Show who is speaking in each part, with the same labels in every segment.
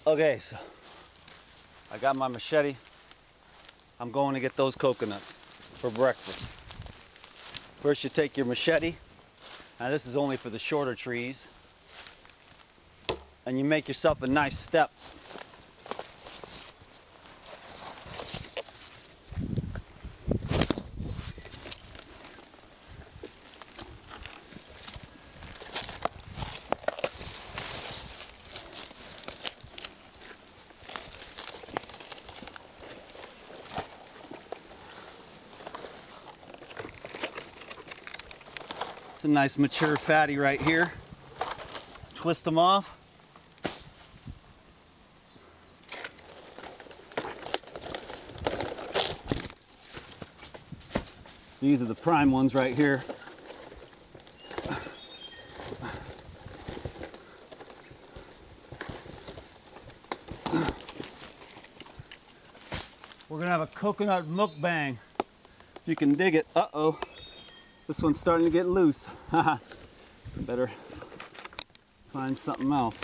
Speaker 1: Okay, so I got my machete. I'm going to get those coconuts for breakfast. First you take your machete. Now this is only for the shorter trees. And you make yourself a nice step. It's a nice mature fatty right here. Twist them off. These are the prime ones right here. We're gonna have a coconut mukbang. If you can dig it. Uh-oh. This one's starting to get loose. Better find something else.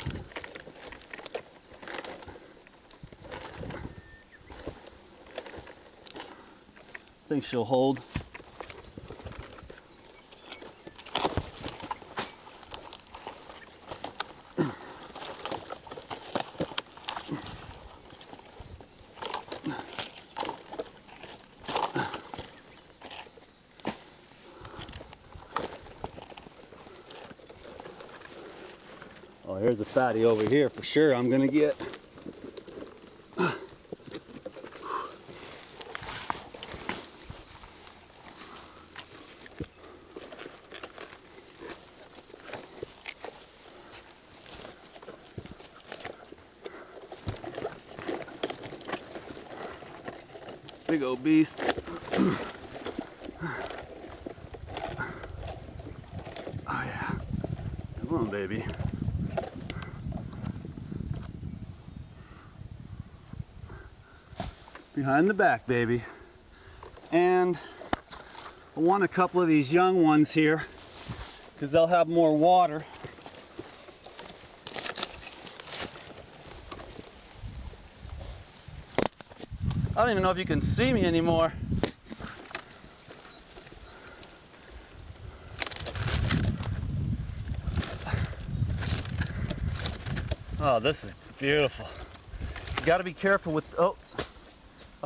Speaker 1: I think she'll hold. Oh, here's a fatty over here for sure I'm gonna get. Big old beast. Oh yeah. Come on, baby. Behind the back, baby. And I want a couple of these young ones here because they'll have more water. I don't even know if you can see me anymore. Oh, this is beautiful. You got to be careful with, oh,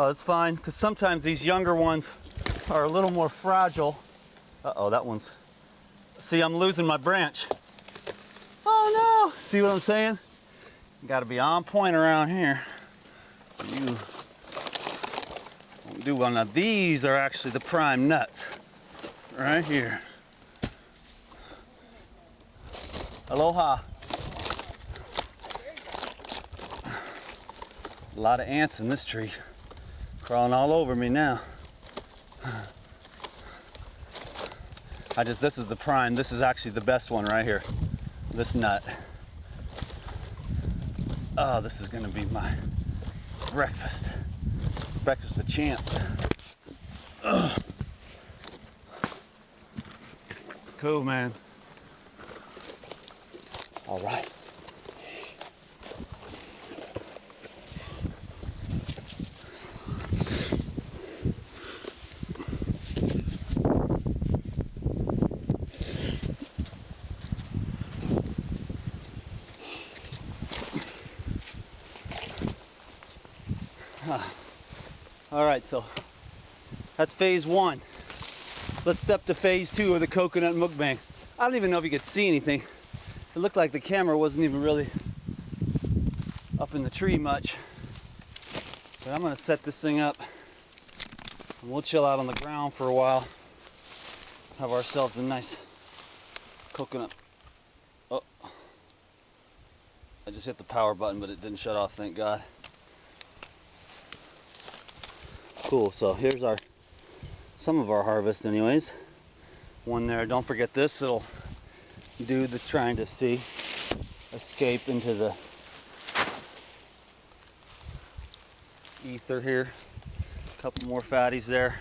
Speaker 1: it's fine, because sometimes these younger ones are a little more fragile. Uh-oh, that one's, see, I'm losing my branch. Oh no, see what I'm saying? You got to be on point around here. You won't do well. Now these are actually the prime nuts, right here. Aloha. A lot of ants in this tree. Crawling all over me now. This is the prime. This is actually the best one right here. This nut. Oh, this is gonna be my breakfast. Breakfast of champs. Ugh. Cool, man. All right. All right, so that's phase one. Let's step to phase two of the coconut mukbang. I don't even know if you could see anything. It looked like the camera wasn't even really up in the tree much. But I'm gonna set this thing up and we'll chill out on the ground for a while. Have ourselves a nice coconut. Oh, I just hit the power button, but it didn't shut off, thank God. Cool, so here's some of our harvest anyways. One there, don't forget this little dude that's trying to escape into the ether here. A couple more fatties there.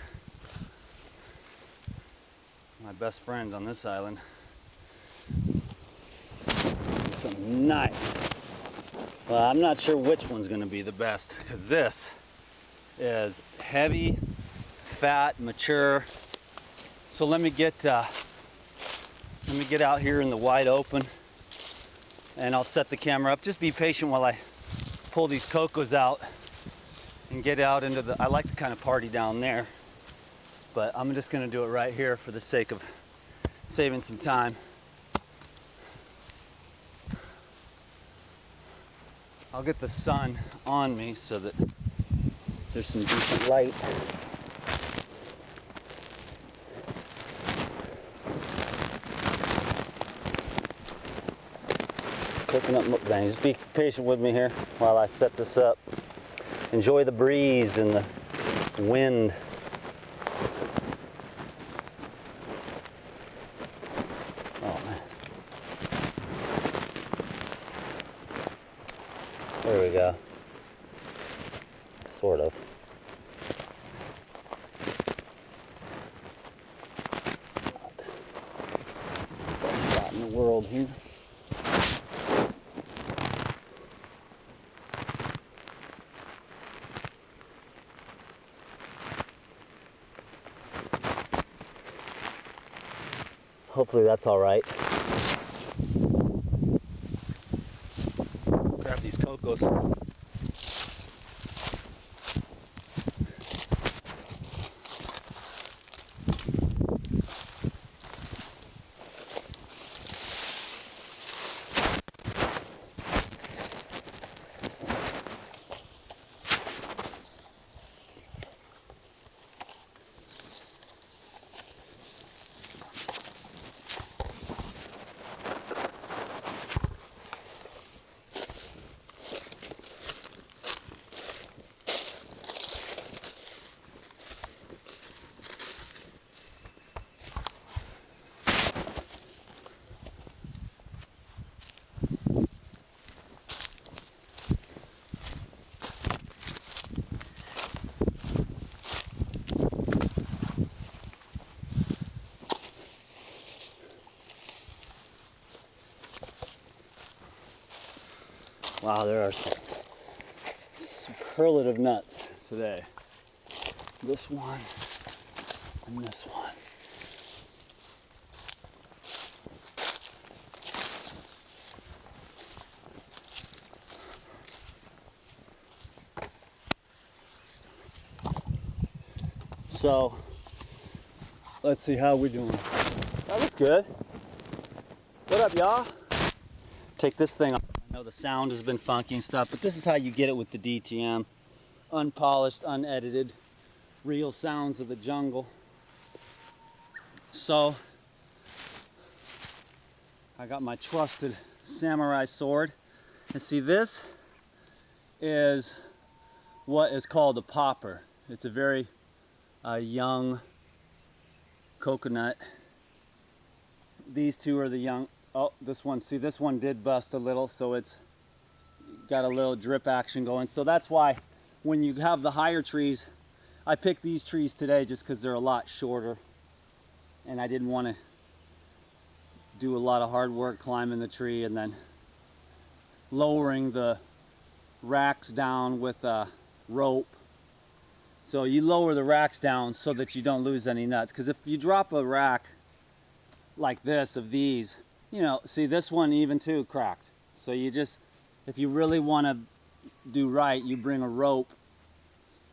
Speaker 1: My best friend on this island. Some nice Well, I'm not sure which one's going to be the best, because this is heavy, fat, mature. So let me get out here in the wide open, and I'll set the camera up. Just be patient while I pull these cocos out and get out into the. I like to kind of party down there, but I'm just going to do it right here for the sake of saving some time. I'll get the sun on me so that there's some decent light. Coconut mukbang. Just be patient with me here while I set this up. Enjoy the breeze and the wind. Oh man. There we go. Sort of. It's not in the world here. Hopefully that's all right. Grab these cocos. Wow, there are some superlative nuts today. This one and this one. So, let's see how we're doing. That looks good. What up, y'all? Take this thing off. I know the sound has been funky and stuff, but this is how you get it with the DTM. Unpolished, unedited, real sounds of the jungle. So, I got my trusted samurai sword. And see, this is what is called a popper. It's a very young coconut. These two are the young. Oh, this one, see, this one did bust a little, so it's got a little drip action going. So that's why when you have the higher trees, I picked these trees today just because they're a lot shorter, and I didn't want to do a lot of hard work climbing the tree and then lowering the racks down with a rope. So you lower the racks down so that you don't lose any nuts, because if you drop a rack like this of these, you know, see this one even too cracked. So you just, if you really want to do right, you bring a rope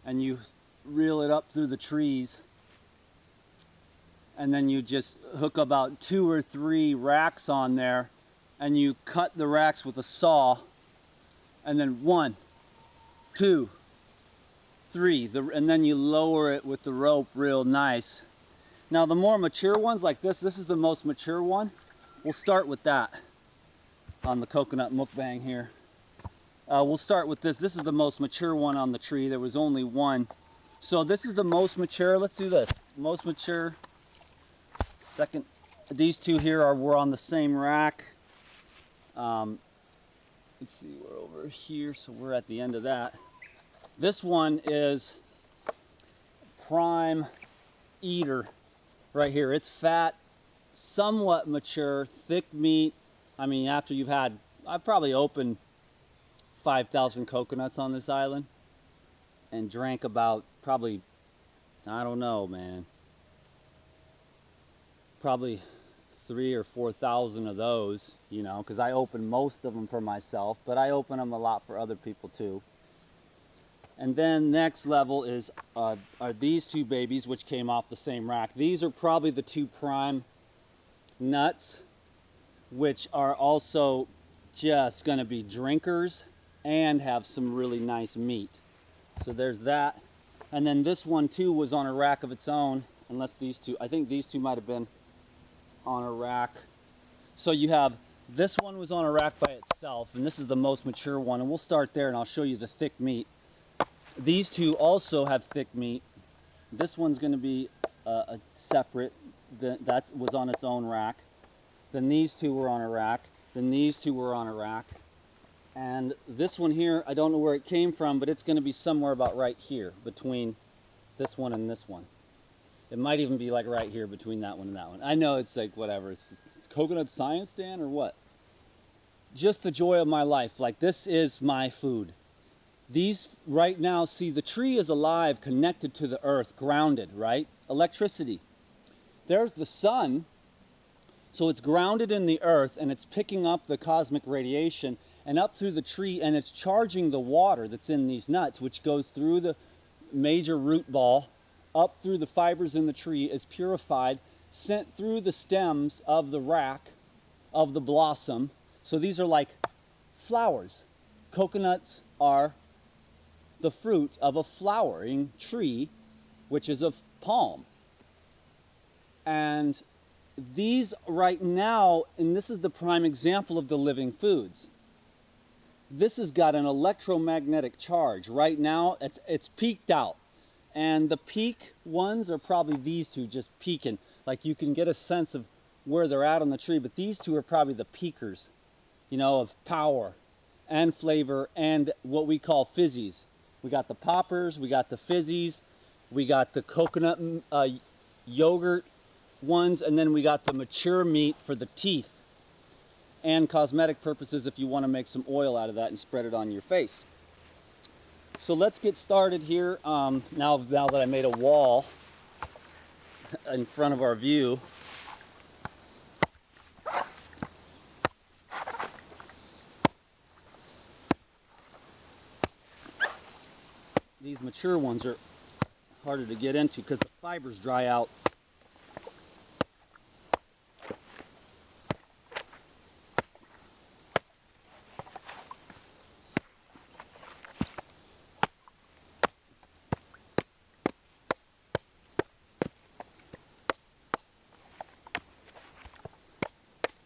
Speaker 1: and you reel it up through the trees, and then you just hook about 2 or 3 racks on there, and you cut the racks with a saw, and then 1, 2, 3, and then you lower it with the rope real nice. Now the more mature ones like this is the most mature one. We'll start with that on the coconut mukbang here. We'll start with this. This is the most mature one on the tree. There was only one. So this is the most mature. Let's do this. Most mature. Second. These two here were on the same rack. Let's see, we're over here, so we're at the end of that. This one is prime eater right here. It's fat, somewhat mature, thick meat. I mean, after you've had, I've probably opened 5,000 coconuts on this island and drank about probably, I don't know, man, probably 3,000 or 4,000 of those, you know, because I open most of them for myself, but I open them a lot for other people too. And then next level is are these two babies, which came off the same rack. These are probably the two prime nuts, which are also just going to be drinkers and have some really nice meat. So there's that. And then this one too was on a rack of its own, unless these two, I think these two might have been on a rack. So you have, this one was on a rack by itself, and this is the most mature one, and we'll start there and I'll show you the thick meat. These two also have thick meat. This one's going to be a separate, that was on its own rack. Then these two were on a rack. Then these two were on a rack. And this one here, I don't know where it came from, but it's going to be somewhere about right here between this one and this one. It might even be like right here between that one and that one. I know it's like whatever. It's coconut science, Dan, or what? Just the joy of my life. Like, this is my food. These right now, see, the tree is alive, connected to the earth, grounded, right? Electricity. There's the sun, so it's grounded in the earth, and it's picking up the cosmic radiation and up through the tree, and it's charging the water that's in these nuts, which goes through the major root ball, up through the fibers in the tree, is purified, sent through the stems of the rack of the blossom. So these are like flowers. Coconuts are the fruit of a flowering tree, which is a palm. And these right now, and this is the prime example of the living foods. This has got an electromagnetic charge. Right now, it's peaked out. And the peak ones are probably these two just peaking. Like, you can get a sense of where they're at on the tree, but these two are probably the peakers, you know, of power and flavor and what we call fizzies. We got the poppers, we got the fizzies, we got the coconut yogurt ones, and then we got the mature meat for the teeth and cosmetic purposes if you want to make some oil out of that and spread it on your face. So let's get started here. Now that I made a wall in front of our view, these mature ones are harder to get into because the fibers dry out.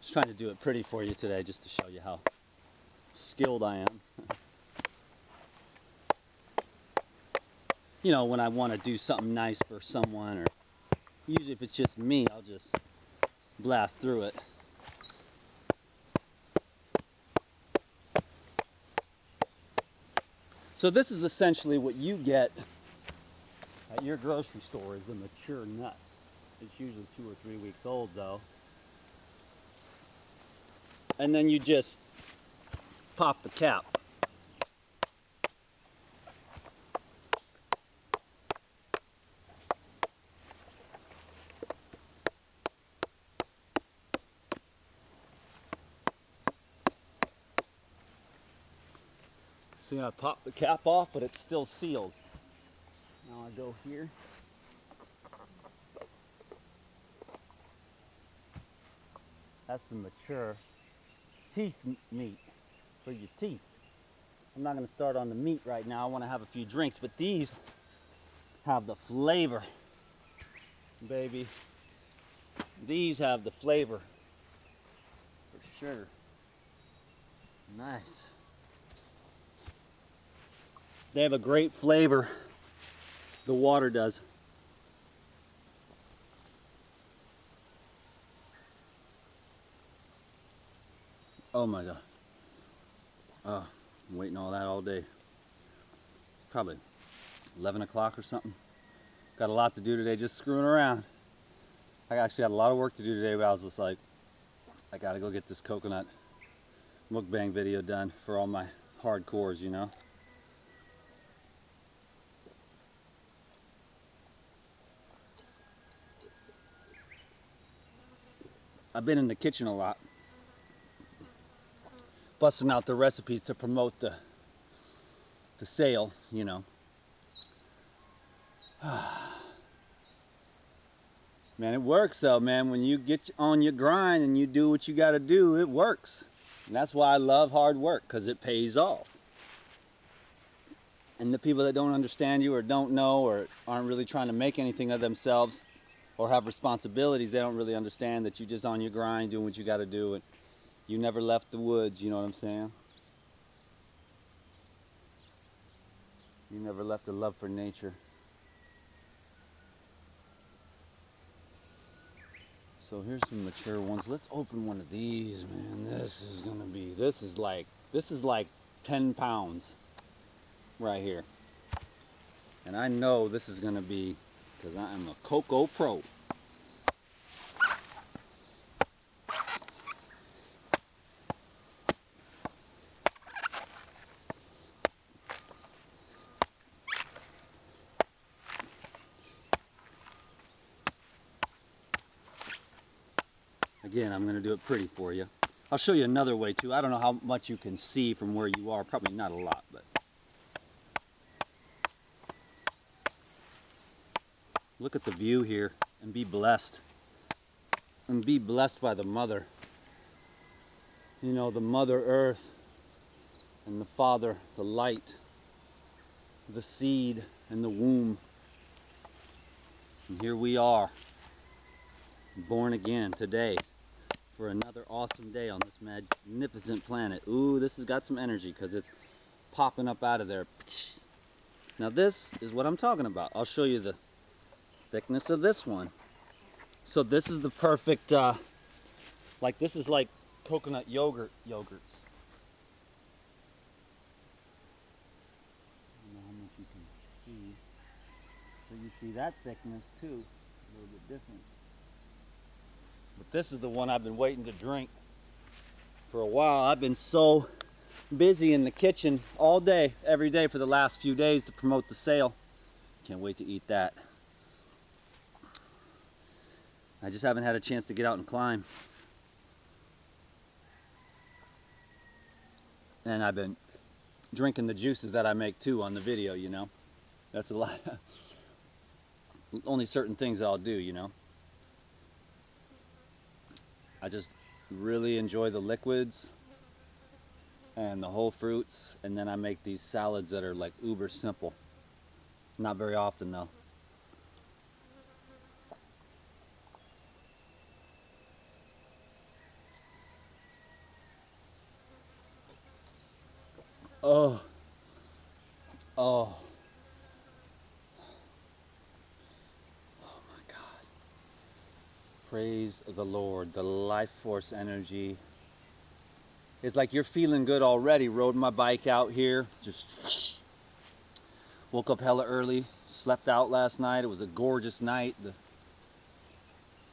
Speaker 1: Just trying to do it pretty for you today, just to show you how skilled I am. You know, when I want to do something nice for someone, or usually if it's just me, I'll just blast through it. So this is essentially what you get at your grocery store, is a mature nut. It's usually 2 or 3 weeks old though. And then you just pop the cap. See, I popped the cap off, but it's still sealed. Now I go here. That's the mature teeth meat for your teeth. I'm not going to start on the meat right now. I want to have a few drinks, but these have the flavor, baby. These have the flavor for sure. Nice. They have a great flavor. The water does. Oh my God. Oh, I'm waiting all that all day. Probably 11 o'clock or something. Got a lot to do today, just screwing around. I actually had a lot of work to do today, but I was just like, I gotta go get this coconut mukbang video done for all my hardcores, you know. I've been in the kitchen a lot, busting out the recipes to promote the sale, you know. Man, it works though, man. When you get on your grind and you do what you got to do, it works. And that's why I love hard work, because it pays off. And the people that don't understand you or don't know or aren't really trying to make anything of themselves or have responsibilities, they don't really understand that you're just on your grind doing what you got to do. And you never left the woods, you know what I'm saying? You never left a love for nature. So here's some mature ones. Let's open one of these, man. This is like 10 pounds right here. And I know this is gonna be, because I am a cocoa pro. Again, I'm going to do it pretty for you. I'll show you another way too. I don't know how much you can see from where you are. Probably not a lot, but look at the view here and be blessed. And be blessed by the mother. You know, the Mother Earth and the Father, the light, the seed and the womb. And here we are, born again today. For another awesome day on this magnificent planet. Ooh, this has got some energy because it's popping up out of there. Now this is what I'm talking about. I'll show you the thickness of this one. So this is the perfect, like this is like coconut yogurts. I don't know how much you can see. So you see that thickness too, a little bit different. But this is the one I've been waiting to drink for a while. I've been so busy in the kitchen all day, every day for the last few days to promote the sale. Can't wait to eat that. I just haven't had a chance to get out and climb. And I've been drinking the juices that I make too on the video, you know. That's a lot. Only certain things that I'll do, you know. I just really enjoy the liquids and the whole fruits, and then I make these salads that are like uber simple. Not very often though. Oh, oh. Praise the Lord, the life force energy. It's like you're feeling good already. Rode my bike out here, just woke up hella early, slept out last night. It was a gorgeous night. It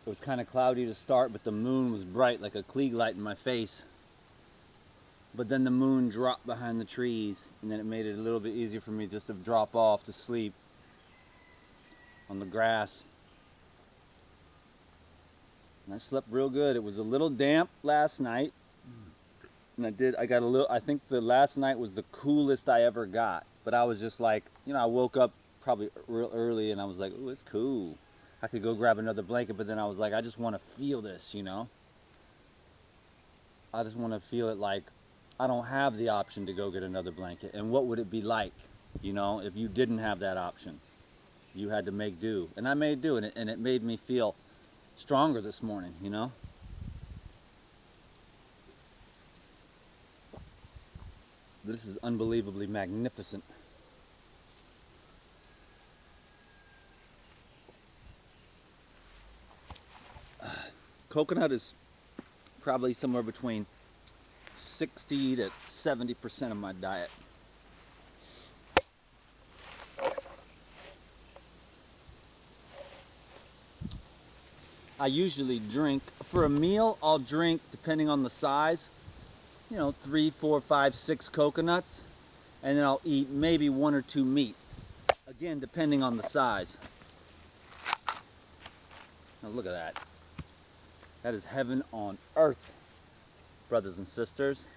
Speaker 1: was kind of cloudy to start, but the moon was bright like a Klieg light in my face. But then the moon dropped behind the trees, and then it made it a little bit easier for me just to drop off to sleep on the grass. And I slept real good. It was a little damp last night. And I think the last night was the coolest I ever got. But I was just like, you know, I woke up probably real early and I was like, oh, it's cool. I could go grab another blanket, but then I was like, I just want to feel this, you know? I just want to feel it like I don't have the option to go get another blanket. And what would it be like, you know, if you didn't have that option? You had to make do. And I made do, and it made me feel stronger this morning, you know? This is unbelievably magnificent. Coconut is probably somewhere between 60 to 70% of my diet. I usually drink, for a meal, I'll drink, depending on the size, you know, 3, 4, 5, 6 coconuts, and then I'll eat maybe 1 or 2 meats. Again, depending on the size. Now look at that. That is heaven on earth, brothers and sisters.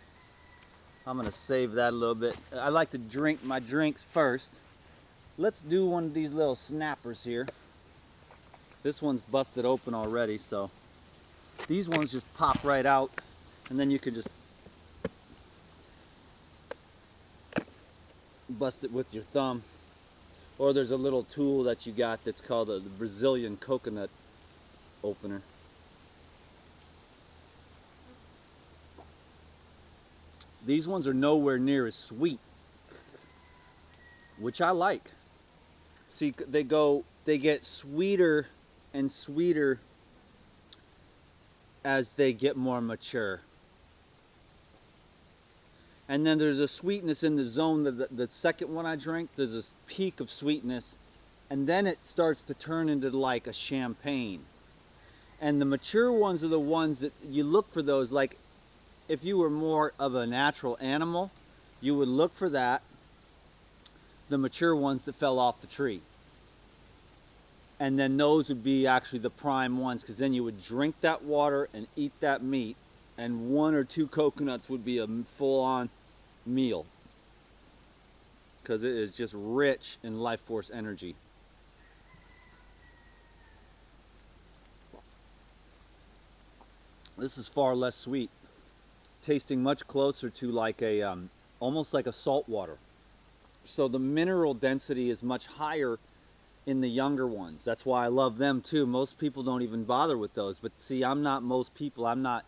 Speaker 1: I'm gonna save that a little bit. I like to drink my drinks first. Let's do one of these little snappers here. This one's busted open already, so these ones just pop right out, and then you can just bust it with your thumb. Or there's a little tool that you got that's called the Brazilian coconut opener. These ones are nowhere near as sweet, which I like. See, they get sweeter and sweeter as they get more mature. And then there's a sweetness in the zone. The second one I drank, there's this peak of sweetness, and then it starts to turn into like a champagne. And the mature ones are the ones that you look for those, like if you were more of a natural animal, you would look for that, the mature ones that fell off the tree. And then those would be actually the prime ones, because then you would drink that water and eat that meat, and 1 or 2 coconuts would be a full-on meal, because it is just rich in life force energy. This is far less sweet, tasting much closer to like a almost like a salt water. So the mineral density is much higher in the younger ones. That's why I love them too. Most people don't even bother with those, but see, I'm not most people. I'm not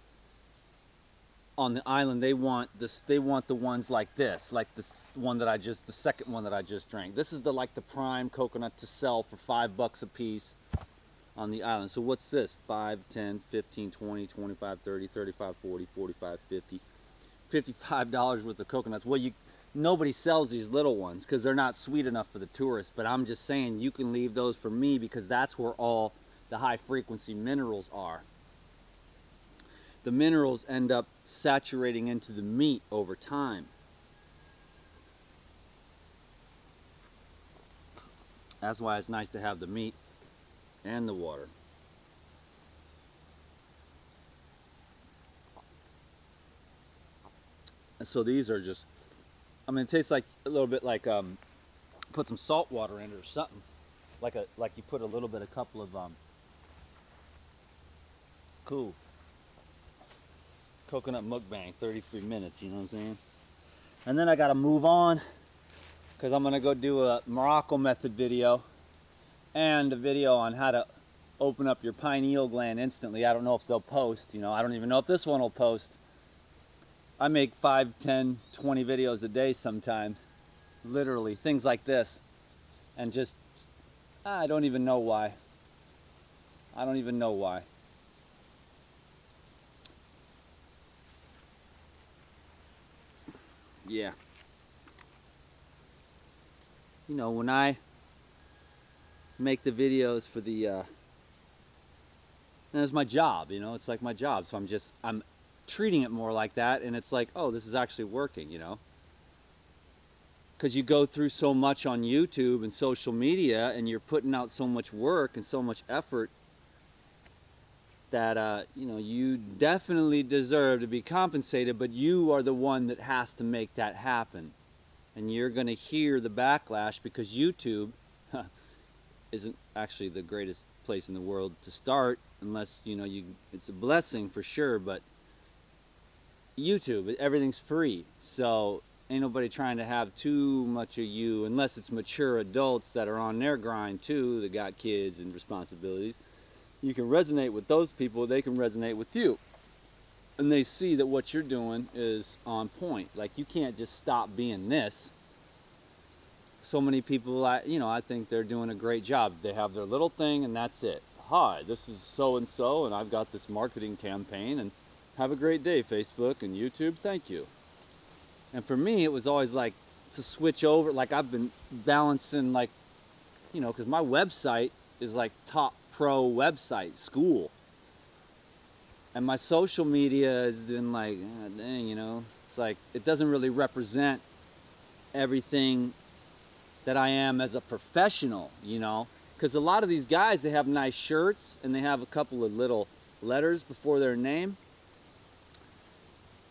Speaker 1: on the island. They want this, they want the ones like this, like this one that the second one that I just drank. This is like the prime coconut to sell for $5 a piece on the island. So what's this? 5, 10, 15, 20, 25, 30, 35, 40, 45, 50, $55 worth of coconuts. Well, nobody sells these little ones because they're not sweet enough for the tourists, but I'm just saying you can leave those for me, because that's where all the high frequency minerals are. The minerals end up saturating into the meat over time. That's why it's nice to have the meat and the water. And so these are just, I mean, it tastes like a little bit like put some salt water in it or something, like you put a couple of cool coconut mukbang, 33 minutes, you know what I'm saying? And then I gotta move on, because I'm gonna go do a Morocco method video and a video on how to open up your pineal gland instantly. I don't know if they'll post, you know, I don't even know if this one will post. I make 5, 10, 20 videos a day sometimes, literally, things like this, and just, I don't even know why. I don't even know why. Yeah. You know, when I make the videos for the, and it's my job, you know, it's like my job, so I'm treating it more like that, and it's like, oh, this is actually working, you know, because you go through so much on YouTube and social media, and you're putting out so much work and so much effort that you know, you definitely deserve to be compensated, but you are the one that has to make that happen, and you're going to hear the backlash, because YouTube isn't actually the greatest place in the world to start, unless, you know, it's a blessing for sure, but YouTube, everything's free, so ain't nobody trying to have too much of you, unless it's mature adults that are on their grind too, that got kids and responsibilities. You can resonate with those people, they can resonate with you, and they see that what you're doing is on point. Like, you can't just stop being this. So many people, I think they're doing a great job. They have their little thing and that's it. Hi, this is so and so, and I've got this marketing campaign, and have a great day, Facebook and YouTube, thank you. And for me, it was always like to switch over, like I've been balancing, like, you know, because my website is like top pro website, school. And my social media has been like, ah, dang, you know, it's like it doesn't really represent everything that I am as a professional, you know, because a lot of these guys, they have nice shirts and they have a couple of little letters before their name,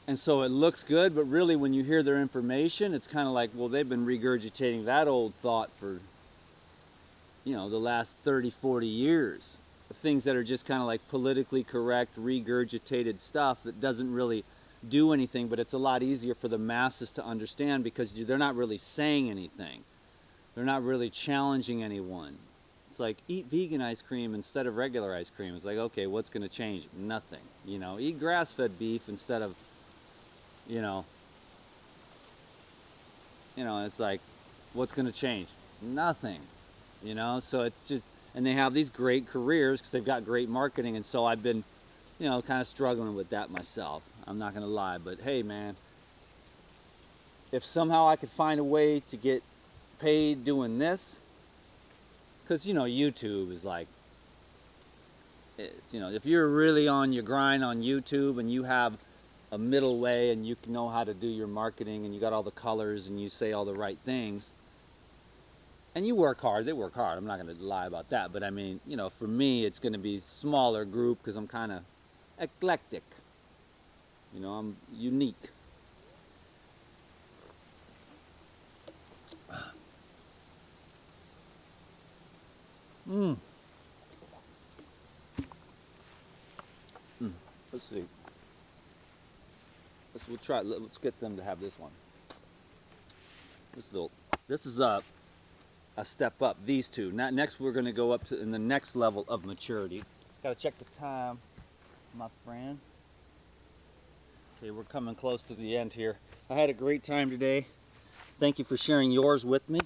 Speaker 1: and so it looks good, but really when you hear their information, it's kind of like, well, they've been regurgitating that old thought for, you know, the last 30-40 years of things that are just kind of like politically correct regurgitated stuff that doesn't really do anything, but it's a lot easier for the masses to understand because they're not really saying anything. They're not really challenging anyone. It's like, eat vegan ice cream instead of regular ice cream. It's like, okay, what's going to change? Nothing. You know, eat grass-fed beef instead of, you know, it's like, what's going to change? Nothing. You know, so it's just, and they have these great careers because they've got great marketing, and so I've been, you know, kind of struggling with that myself. I'm not going to lie, but hey, man, if somehow I could find a way to get paid doing this, because, you know, YouTube is like, it's, you know, if you're really on your grind on YouTube and you have a middle way and you can know how to do your marketing and you got all the colors and you say all the right things and you work hard, they work hard, I'm not going to lie about that, but I mean, you know, for me it's going to be smaller group because I'm kind of eclectic, you know, I'm unique. Let's see. We'll try. Let's get them to have this one. This is a step up. These two. Now, next we're going to go up to in the next level of maturity. Got to check the time, my friend. Okay, we're coming close to the end here. I had a great time today. Thank you for sharing yours with me.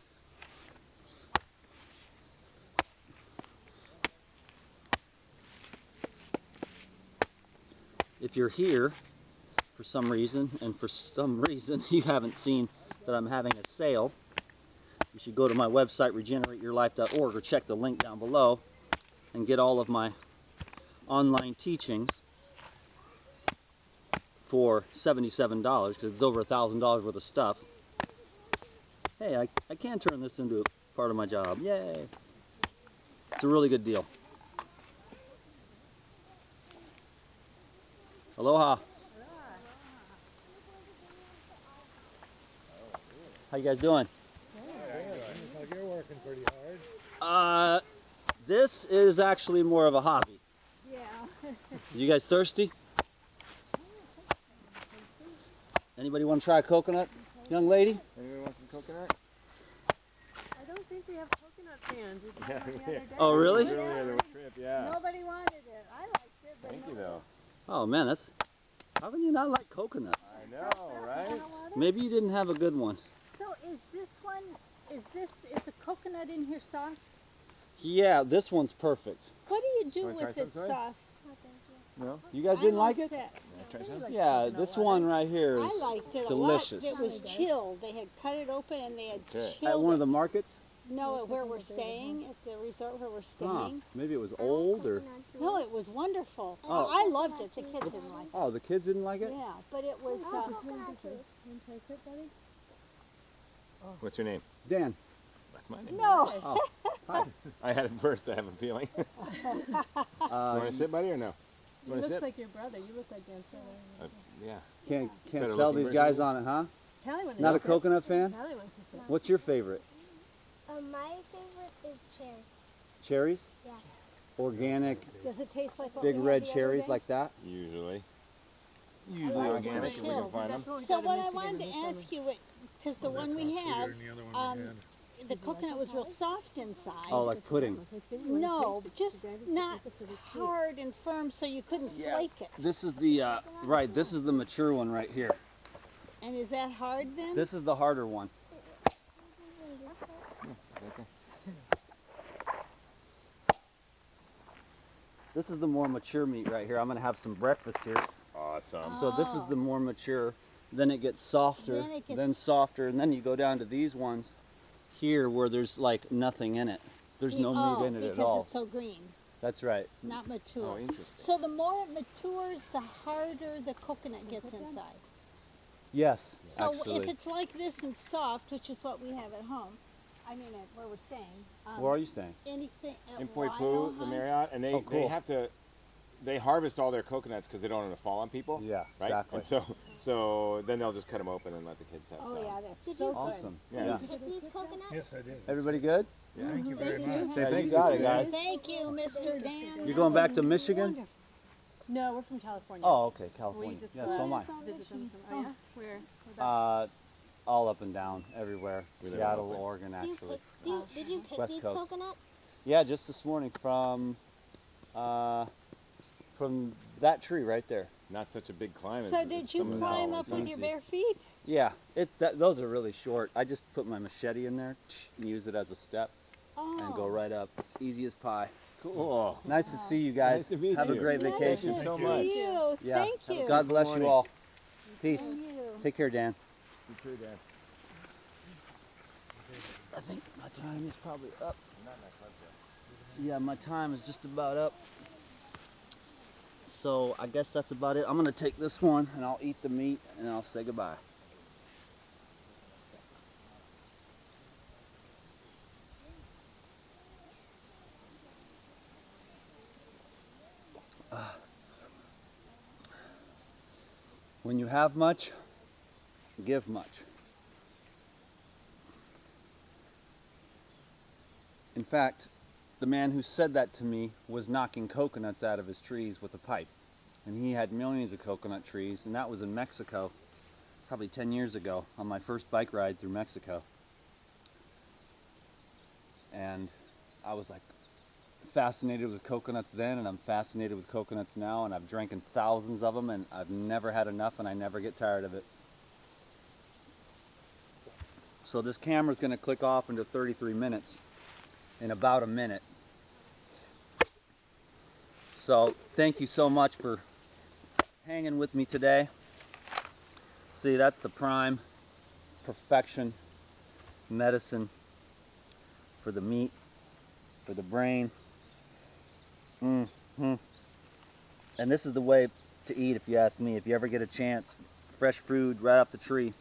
Speaker 1: If you're here for some reason, and for some reason you haven't seen that I'm having a sale, you should go to my website, regenerateyourlife.org, or check the link down below and get all of my online teachings for $77 because it's over $1,000 worth of stuff. Hey, I can turn this into part of my job. Yay! It's a really good deal. Aloha. How you guys doing?
Speaker 2: Like you're working pretty hard.
Speaker 1: This is actually more of a hobby.
Speaker 3: Yeah.
Speaker 1: You guys thirsty? Anybody want to try a coconut? Young lady?
Speaker 2: Anybody want some coconut?
Speaker 3: I don't think we have coconut fans. We bought one the other day.
Speaker 1: Oh, really?
Speaker 2: Earlier the trip, yeah.
Speaker 3: Nobody wanted it. I liked it, but
Speaker 2: Thank you,
Speaker 3: nobody-
Speaker 2: though.
Speaker 1: Oh man, that's, how can you not like coconuts?
Speaker 2: I know, right?
Speaker 1: Maybe you didn't have a good one.
Speaker 3: So is this one, is the coconut in here soft?
Speaker 1: Yeah, this one's perfect.
Speaker 3: What do you do
Speaker 2: Wanna try
Speaker 3: with it
Speaker 2: some, Troy?
Speaker 3: soft?
Speaker 2: No?
Speaker 1: You guys didn't like it?
Speaker 2: Wanna try some?
Speaker 1: Yeah, this one right here is
Speaker 3: I liked it
Speaker 1: delicious.
Speaker 3: a lot. It was chilled. They had cut it open and they had
Speaker 2: Okay.
Speaker 3: chilled
Speaker 1: At one of the
Speaker 3: it.
Speaker 1: markets?
Speaker 3: No, where we're staying, at the resort where we're
Speaker 1: Huh.
Speaker 3: staying.
Speaker 1: Maybe it was old or...
Speaker 3: No, it was wonderful.
Speaker 1: Oh.
Speaker 3: I loved it. The kids didn't like it.
Speaker 1: Oh, the kids didn't like it?
Speaker 3: Yeah, but it was,
Speaker 2: What's your name?
Speaker 1: Dan.
Speaker 2: That's my name.
Speaker 3: no.
Speaker 1: Oh, hi.
Speaker 2: I had it first, I have a feeling. You want to sit, buddy, or no? You
Speaker 4: He
Speaker 2: want to
Speaker 4: looks
Speaker 2: sit?
Speaker 4: like your brother. You look like Dan's brother.
Speaker 2: Yeah.
Speaker 1: Can't
Speaker 2: Better
Speaker 1: sell
Speaker 2: looking
Speaker 1: these
Speaker 2: version
Speaker 1: guys
Speaker 2: of
Speaker 1: on it, huh?
Speaker 4: Callie wants
Speaker 1: Not a
Speaker 4: to sit.
Speaker 1: coconut fan?
Speaker 4: Callie wants to sit.
Speaker 1: What's your favorite?
Speaker 5: My favorite is cherry.
Speaker 1: Cherries?
Speaker 5: Yeah.
Speaker 1: Organic,
Speaker 3: Does it taste like what
Speaker 1: big
Speaker 3: we had
Speaker 1: red
Speaker 3: the other
Speaker 1: cherries
Speaker 3: day?
Speaker 1: like that?
Speaker 2: Usually.
Speaker 3: I
Speaker 2: Usually
Speaker 3: like
Speaker 2: organic if we can
Speaker 3: chilled.
Speaker 2: find them.
Speaker 3: So what I wanted to ask you, because the one we have, the coconut was real soft inside.
Speaker 1: Oh, like pudding.
Speaker 3: No, just not hard and firm, so you couldn't flake it.
Speaker 1: This is the, right, this is the mature one right here.
Speaker 3: And is that hard then?
Speaker 1: This is the harder one. This is the more mature meat right here. I'm gonna have some breakfast here.
Speaker 2: Awesome.
Speaker 1: So this is the more mature. Then it gets softer,
Speaker 3: Then it gets-
Speaker 1: then softer, and then you go down to these ones here where there's like nothing in it. There's no meat in it at
Speaker 3: because
Speaker 1: all.
Speaker 3: it's so green.
Speaker 1: That's right.
Speaker 3: not mature.
Speaker 2: Oh, interesting.
Speaker 3: So the more it matures, the harder the coconut gets inside.
Speaker 1: Yes,
Speaker 3: So
Speaker 1: actually.
Speaker 3: if it's like this and soft, which is what we have at home, I mean where we're staying.
Speaker 1: Where are you staying?
Speaker 3: Anything
Speaker 2: In Poipu, the Marriott, and they
Speaker 1: Oh, cool.
Speaker 2: have to. They harvest all their coconuts because they don't want them to fall on people.
Speaker 1: Yeah,
Speaker 2: right?
Speaker 1: exactly.
Speaker 2: And so then they'll just cut them open and let the kids have
Speaker 3: Oh
Speaker 2: some.
Speaker 3: yeah, that's
Speaker 5: Did
Speaker 3: so
Speaker 5: you-
Speaker 3: good.
Speaker 1: Awesome.
Speaker 2: Yeah.
Speaker 1: Yeah.
Speaker 5: Pick these coconuts?
Speaker 6: Yes, I did.
Speaker 1: Everybody good?
Speaker 6: Thank you very much.
Speaker 1: Yeah, you got it, guys.
Speaker 3: Thank you, Mr. Dan.
Speaker 1: You're going back to Michigan?
Speaker 4: No, we're from California.
Speaker 1: Oh, okay, California.
Speaker 4: just
Speaker 1: Yeah,
Speaker 4: go
Speaker 1: so am I.
Speaker 4: Visit them. Oh, yeah? Where?
Speaker 1: All up and down, everywhere.
Speaker 2: We live
Speaker 1: Seattle,
Speaker 2: in Oakland.
Speaker 1: Oregon,
Speaker 5: Do you
Speaker 1: actually.
Speaker 5: pick, did you pick
Speaker 1: West
Speaker 5: these
Speaker 1: Coast.
Speaker 5: coconuts?
Speaker 1: Yeah, just this morning from that tree right there.
Speaker 2: Not such a big climb.
Speaker 3: So
Speaker 2: as
Speaker 3: did
Speaker 2: some
Speaker 3: you
Speaker 2: of the
Speaker 3: climb
Speaker 2: tall
Speaker 3: up
Speaker 2: ones.
Speaker 3: with your bare feet?
Speaker 1: Yeah, those are really short. I just put my machete in there and use it as a step
Speaker 3: Oh.
Speaker 1: and go right up. It's easy as pie.
Speaker 2: Cool.
Speaker 1: Nice to see you guys.
Speaker 2: Nice to meet
Speaker 1: Have a
Speaker 2: you.
Speaker 1: great
Speaker 3: Nice
Speaker 1: vacation.
Speaker 3: to
Speaker 2: so
Speaker 3: see
Speaker 2: much.
Speaker 3: you.
Speaker 1: Yeah.
Speaker 3: Thank you.
Speaker 1: God bless
Speaker 2: morning.
Speaker 1: you all. Peace.
Speaker 3: Thank you.
Speaker 1: Take care, Dan.
Speaker 2: You too, Dan.
Speaker 1: I think my time is probably up. Yeah, my time is just about up. So I guess that's about it. I'm gonna take this one and I'll eat the meat and I'll say goodbye. When you have much, give much. In fact, the man who said that to me was knocking coconuts out of his trees with a pipe. And he had millions of coconut trees, and that was in Mexico, probably 10 years ago, on my first bike ride through Mexico. And I was like fascinated with coconuts then, and I'm fascinated with coconuts now, and I've drank thousands of them, and I've never had enough, and I never get tired of it. So this camera's gonna click off into 33 minutes in about a minute. So thank you so much for hanging with me today. See, that's the prime perfection medicine for the meat, for the brain. And this is the way to eat, if you ask me. If you ever get a chance, fresh food right off the tree,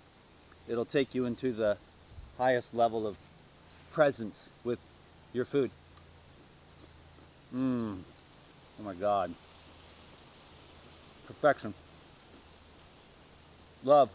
Speaker 1: it'll take you into the highest level of presence with your food. Oh my God. Perfection. Love.